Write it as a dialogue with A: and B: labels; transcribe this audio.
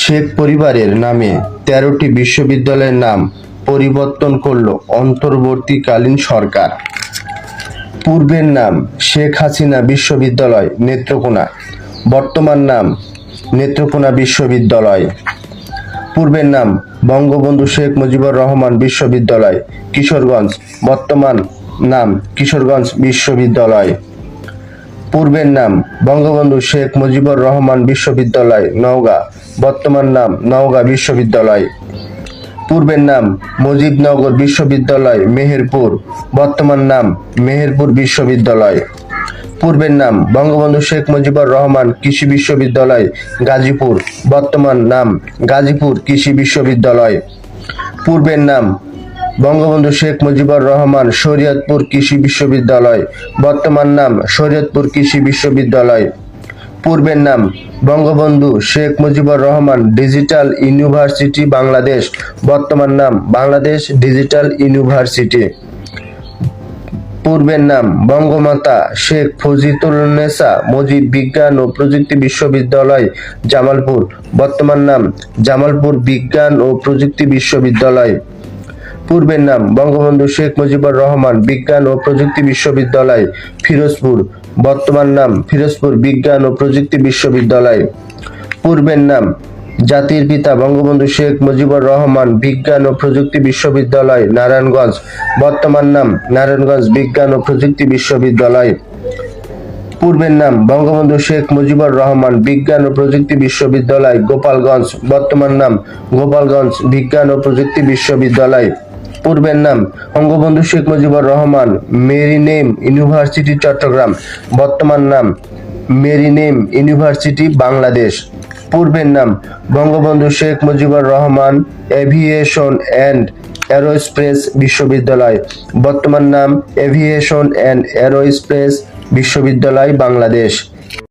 A: শেখ পরিবারের নামে ১৩টি বিশ্ববিদ্যালয়ের নাম পরিবর্তন করল অন্তর্বর্তীকালীন সরকার। পূর্বের নাম শেখ হাসিনা বিশ্ববিদ্যালয় নেত্রকোনা, বর্তমান নাম নেত্রকোনা বিশ্ববিদ্যালয়। পূর্বের নাম বঙ্গবন্ধু শেখ মুজিবুর রহমান বিশ্ববিদ্যালয় কিশোরগঞ্জ, বর্তমান নাম কিশোরগঞ্জ বিশ্ববিদ্যালয়। পূর্বের নাম বঙ্গবন্ধু শেখ মুজিবুর রহমান বিশ্ববিদ্যালয় নওগাঁ, বর্তমান নাম নওগাঁ বিশ্ববিদ্যালয়। পূর্বের নাম মুজিবনগর বিশ্ববিদ্যালয় মেহেরপুর, বর্তমান নাম মেহেরপুর বিশ্ববিদ্যালয়। পূর্বের নাম বঙ্গবন্ধু শেখ মুজিবুর রহমান কৃষি বিশ্ববিদ্যালয় গাজীপুর, বর্তমান নাম গাজীপুর কৃষি বিশ্ববিদ্যালয়। পূর্বের নাম বঙ্গবন্ধু শেখ মুজিবুর রহমান শরীয়তপুর কৃষি বিশ্ববিদ্যালয়, বর্তমান নাম শরীয়তপুর কৃষি বিশ্ববিদ্যালয়। পূর্বের নাম বঙ্গবন্ধু শেখ মুজিবুর রহমান ডিজিটাল ইউনিভার্সিটি বাংলাদেশ, বর্তমান নাম বাংলাদেশ ডিজিটাল ইউনিভার্সিটি। পূর্বের নাম বঙ্গমাতা শেখ ফজিলতুন্নেছা মুজিব বিজ্ঞান ও প্রযুক্তি বিশ্ববিদ্যালয় জামালপুর, বর্তমান নাম জামালপুর বিজ্ঞান ও প্রযুক্তি বিশ্ববিদ্যালয়। পূর্বের নাম বঙ্গবন্ধু শেখ মুজিবুর রহমান বিজ্ঞান ও প্রযুক্তি বিশ্ববিদ্যালয় ফিরোজপুর, বর্তমান নাম ফিরোজপুর বিজ্ঞান ও প্রযুক্তি বিশ্ববিদ্যালয়। পূর্বের নাম জাতির পিতা বঙ্গবন্ধু শেখ মুজিবুর রহমান বিজ্ঞান ও প্রযুক্তি বিশ্ববিদ্যালয় নারায়ণগঞ্জ, বর্তমান নাম নারায়ণগঞ্জ বিজ্ঞান ও প্রযুক্তি বিশ্ববিদ্যালয়। পূর্বের নাম বঙ্গবন্ধু শেখ মুজিবুর রহমান বিজ্ঞান ও প্রযুক্তি বিশ্ববিদ্যালয় গোপালগঞ্জ, বর্তমান নাম গোপালগঞ্জ বিজ্ঞান ও প্রযুক্তি বিশ্ববিদ্যালয়। পূর্বের নাম বঙ্গবন্ধু শেখ মুজিবুর রহমান মেরিনেম ইউনিভার্সিটি চট্টগ্রাম, বর্তমান নাম মেরিনেম ইউনিভার্সিটি বাংলাদেশ। পূর্বের নাম Bangabandhu Sheikh Mujibur Rahman aviation and aerospace বিশ্ববিদ্যালয়, বর্তমান নাম এভিয়েশন অ্যান্ড এরোস্পেস বিশ্ববিদ্যালয় বাংলাদেশ।